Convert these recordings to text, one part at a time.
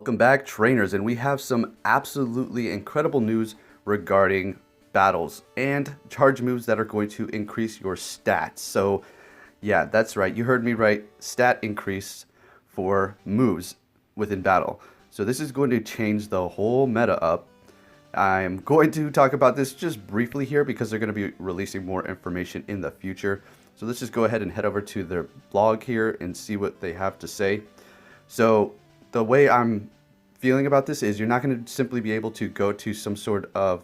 Welcome back, trainers, and we have some absolutely incredible news regarding battles and charge moves that are going to increase your stats. So yeah, that's right, you heard me right, stat increase for moves within battle. So this is going to change the whole meta up. I'm going to talk about this just briefly here because they're going to be releasing more information in the future. So let's just go ahead and head over to their blog here and see what they have to say. So the way I'm feeling about this is you're not going to simply be able to go to some sort of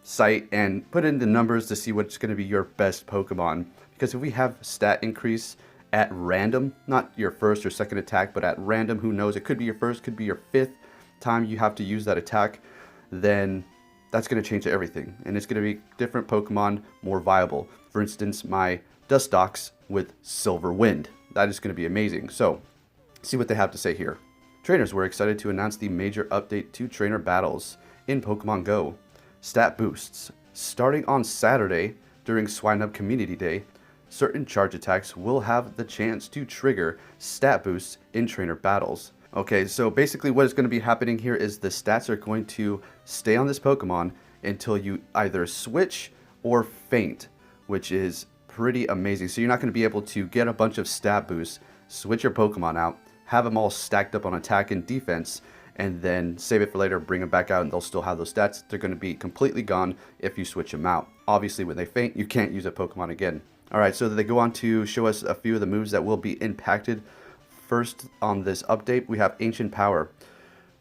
site and put in the numbers to see what's going to be your best Pokemon. Because if we have stat increase at random, not your first or second attack, but at random, who knows, it could be your first, could be your fifth time you have to use that attack, then that's going to change everything. And it's going to be different Pokemon more viable. For instance, my Dustox with Silver Wind. That is going to be amazing. So, see what they have to say here. Trainers, we're excited to announce the major update to trainer battles in Pokemon Go. Stat boosts. Starting on Saturday during Swinub Community Day, certain charge attacks will have the chance to trigger stat boosts in trainer battles. Okay, so basically what is going to be happening here is the stats are going to stay on this Pokemon until you either switch or faint, which is pretty amazing. So you're not going to be able to get a bunch of stat boosts, switch your Pokemon out, have them all stacked up on attack and defense, and then save it for later, bring them back out, and they'll still have those stats. They're going to be completely gone if you switch them out. Obviously, when they faint, you can't use a Pokemon again. Alright, so they go on to show us a few of the moves that will be impacted. First on this update, we have Ancient Power.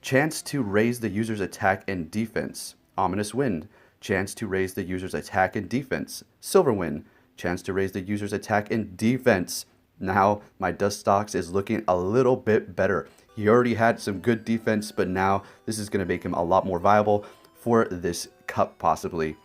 Chance to raise the user's attack and defense. Ominous Wind. Chance to raise the user's attack and defense. Silver Wind. Chance to raise the user's attack and defense. Now, my Dustox is looking a little bit better. He already had some good defense, but now this is going to make him a lot more viable for this cup, possibly.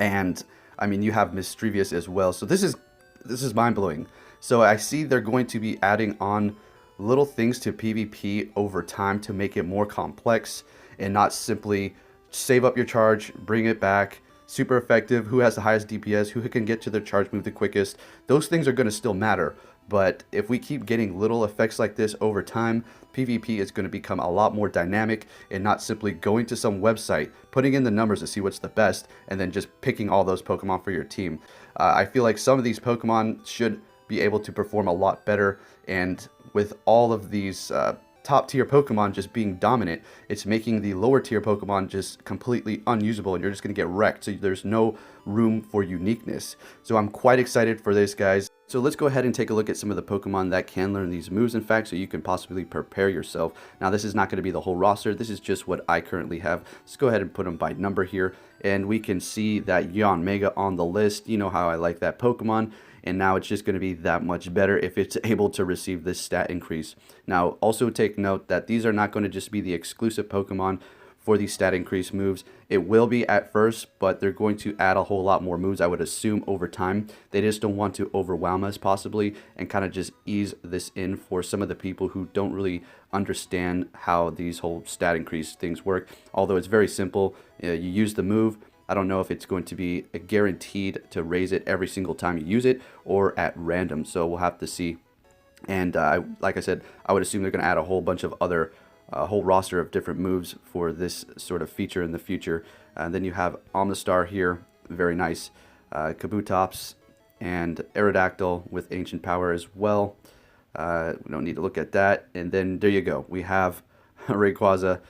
And, I mean, you have Mischievous as well, so this is mind-blowing. So I see they're going to be adding on little things to PvP over time to make it more complex and not simply save up your charge, bring it back, super effective, who has the highest DPS, who can get to their charge move the quickest. Those things are going to still matter. But if we keep getting little effects like this over time, PvP is going to become a lot more dynamic and not simply going to some website, putting in the numbers to see what's the best, and then just picking all those Pokemon for your team. I feel like some of these Pokemon should be able to perform a lot better, and with all of these top tier Pokemon just being dominant, it's making the lower tier Pokemon just completely unusable and you're just going to get wrecked. So there's no room for uniqueness. So I'm quite excited for this, guys. So let's go ahead and take a look at some of the Pokemon that can learn these moves, in fact, so you can possibly prepare yourself. Now, this is not going to be the whole roster. This is just what I currently have. Let's go ahead and put them by number here. And we can see that Yanmega on the list. You know how I like that Pokemon. And now it's just going to be that much better if it's able to receive this stat increase. Now, also take note that these are not going to just be the exclusive Pokemon for these stat increase moves. It will be at first, but they're going to add a whole lot more moves, I would assume, over time. They just don't want to overwhelm us, possibly, and kind of just ease this in for some of the people who don't really understand how these whole stat increase things work. Although it's very simple. You use the move. I don't know if it's going to be guaranteed to raise it every single time you use it or at random, so we'll have to see. And like I said, I would assume they're going to add a whole bunch of other whole roster of different moves for this sort of feature in the future. And then you have Omastar here, very nice. Kabutops and Aerodactyl with Ancient Power as well. We don't need to look at that. And then there you go. We have Rayquaza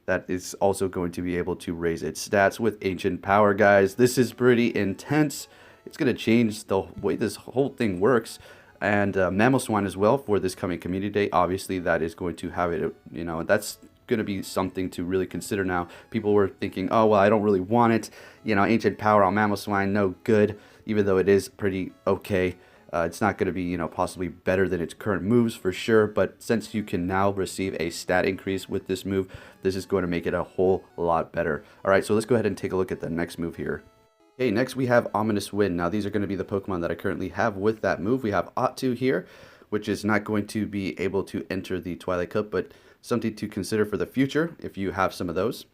that is also going to be able to raise its stats with Ancient Power, guys. This is pretty intense. It's going to change the way this whole thing works. And Mamoswine as well for this coming Community Day. Obviously, that is going to have it, you know, that's going to be something to really consider now. People were thinking, oh, well, I don't really want it. You know, Ancient Power on Mamoswine, no good, even though it is pretty okay. It's not going to be, you know, possibly better than its current moves for sure, but since you can now receive a stat increase with this move, this is going to make it a whole lot better. All right, so let's go ahead and take a look at the next move here. Okay, next we have Ominous Wind. Now, these are going to be the Pokemon that I currently have with that move. We have Ottu here, which is not going to be able to enter the Twilight Cup, but something to consider for the future if you have some of those.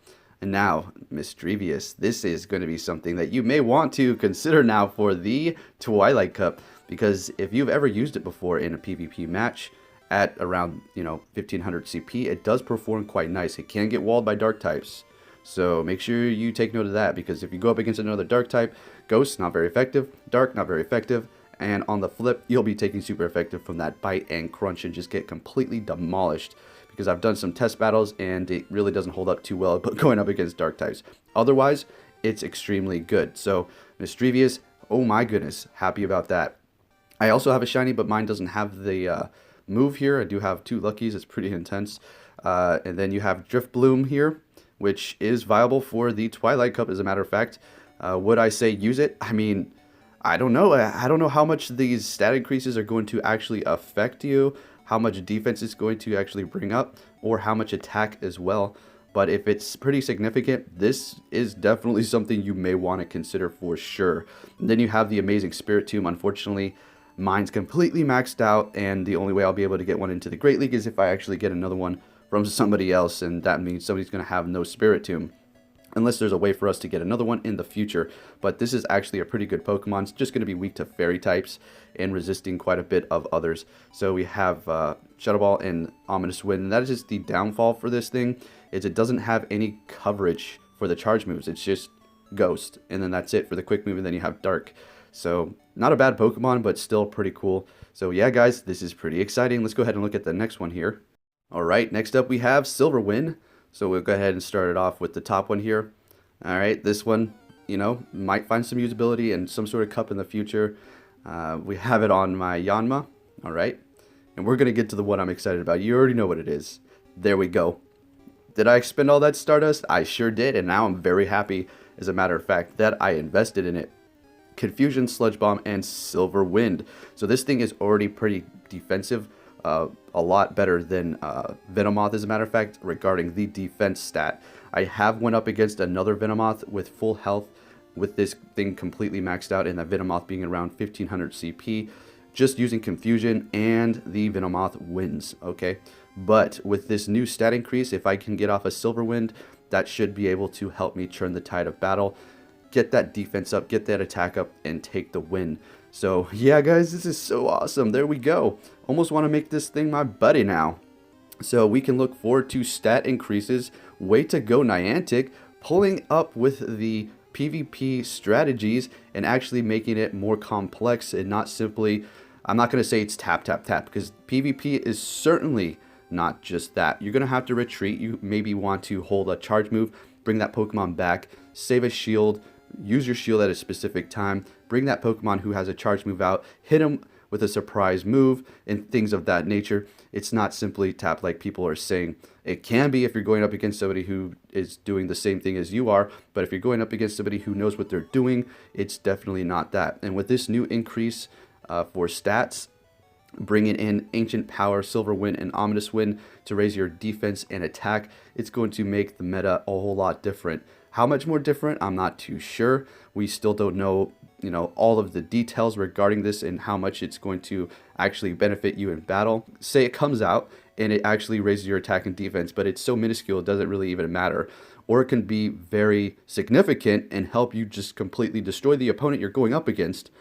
And now, Mischievous. This is going to be something that you may want to consider now for the Twilight Cup, because if you've ever used it before in a PvP match, at around, 1500 CP, it does perform quite nice. It can get walled by dark types. So make sure you take note of that, because if you go up against another dark type, Ghost, not very effective, Dark, not very effective, and on the flip, you'll be taking super effective from that Bite and Crunch and just get completely demolished, because I've done some test battles and it really doesn't hold up too well but going up against dark types. Otherwise, it's extremely good. So Mischievous, oh my goodness, happy about that. I also have a shiny, but mine doesn't have the move here. I do have 2 luckies. It's pretty intense. And then you have Drift Bloom here, which is viable for the Twilight Cup, as a matter of fact. Would I say use it? I mean, I don't know. I don't know how much these stat increases are going to actually affect you, how much defense it's going to actually bring up, or how much attack as well. But if it's pretty significant, this is definitely something you may want to consider for sure. And then you have the amazing Spirit Tomb. Unfortunately, mine's completely maxed out, and the only way I'll be able to get one into the Great League is if I actually get another one from somebody else, and that means somebody's going to have no Spirit Tomb, unless there's a way for us to get another one in the future. But this is actually a pretty good Pokemon. It's just going to be weak to fairy types and resisting quite a bit of others. So we have Shadow Ball and Ominous Wind, and that is just the downfall for this thing, is it doesn't have any coverage for the charge moves. It's just Ghost, and then that's it for the quick move, and then you have Dark. So not a bad Pokemon, but still pretty cool. So yeah, guys, this is pretty exciting. Let's go ahead and look at the next one here. All right, next up we have Silverwind. So we'll go ahead and start it off with the top one here. All right, this one, might find some usability and some sort of cup in the future. We have it on my Yanma. All right, and we're going to get to the one I'm excited about. You already know what it is. There we go. Did I expend all that Stardust? I sure did, and now I'm very happy, as a matter of fact, that I invested in it. Confusion, Sludge Bomb, and Silver Wind. So this thing is already pretty defensive, a lot better than Venomoth, as a matter of fact, regarding the defense stat. I have went up against another Venomoth with full health, with this thing completely maxed out, and that Venomoth being around 1500 CP, just using Confusion, and the Venomoth wins, okay? But with this new stat increase, if I can get off a Silver Wind, that should be able to help me turn the tide of battle, get that defense up, get that attack up, and take the win. So yeah, guys, this is so awesome. There we go. Almost want to make this thing my buddy now. So we can look forward to stat increases. Way to go, Niantic, pulling up with the PvP strategies and actually making it more complex and not simply, I'm not going to say it's tap, tap, tap, because PvP is certainly not just that. You're going to have to retreat. You maybe want to hold a charge move, bring that Pokemon back, save a shield, use your shield at a specific time, bring that Pokemon who has a charge move out, hit him with a surprise move, and things of that nature. It's not simply tap like people are saying. It can be if you're going up against somebody who is doing the same thing as you are, but if you're going up against somebody who knows what they're doing, it's definitely not that. And with this new increase for stats, bringing in Ancient Power, Silver Wind, and Ominous Wind to raise your defense and attack, it's going to make the meta a whole lot different. How much more different? I'm not too sure. We still don't know, all of the details regarding this and how much it's going to actually benefit you in battle. Say it comes out and it actually raises your attack and defense, but it's so minuscule it doesn't really even matter. Or it can be very significant and help you just completely destroy the opponent you're going up against.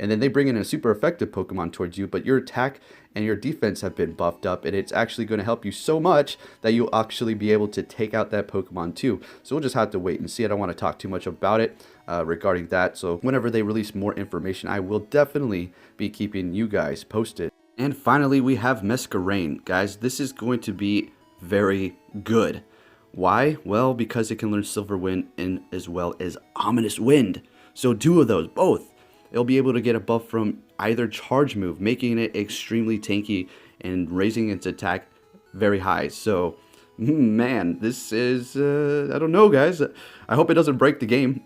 And then they bring in a super effective Pokemon towards you, but your attack and your defense have been buffed up, and it's actually going to help you so much that you'll actually be able to take out that Pokemon too. So we'll just have to wait and see. I don't want to talk too much about it regarding that. So whenever they release more information, I will definitely be keeping you guys posted. And finally, we have Masquerain. Guys, this is going to be very good. Why? Well, because it can learn Silver Wind and as well as Ominous Wind. So 2 of those, both. It'll be able to get a buff from either charge move, making it extremely tanky and raising its attack very high. So, man, this is, I don't know, guys. I hope it doesn't break the game.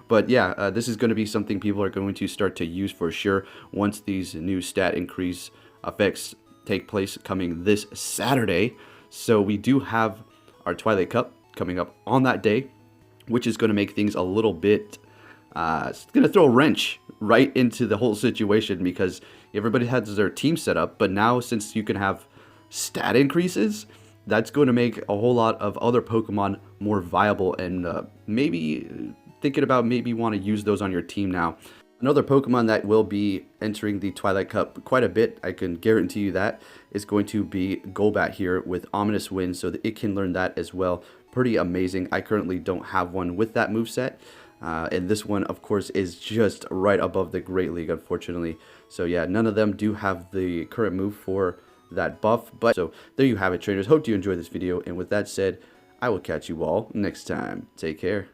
But yeah, this is going to be something people are going to start to use for sure once these new stat increase effects take place coming this Saturday. So we do have our Twilight Cup coming up on that day, which is going to make things a little bit... it's going to throw a wrench right into the whole situation because everybody has their team set up. But now, since you can have stat increases, that's going to make a whole lot of other Pokemon more viable and maybe thinking about maybe want to use those on your team now. Another Pokemon that will be entering the Twilight Cup quite a bit, I can guarantee you that, is going to be Golbat here with Ominous Wind, so that it can learn that as well. Pretty amazing. I currently don't have one with that moveset, and this one, of course, is just right above the Great League, unfortunately. So yeah, none of them do have the current move for that buff, but so there you have it, trainers. Hope you enjoyed this video, and with that said, I will catch you all next time. Take care.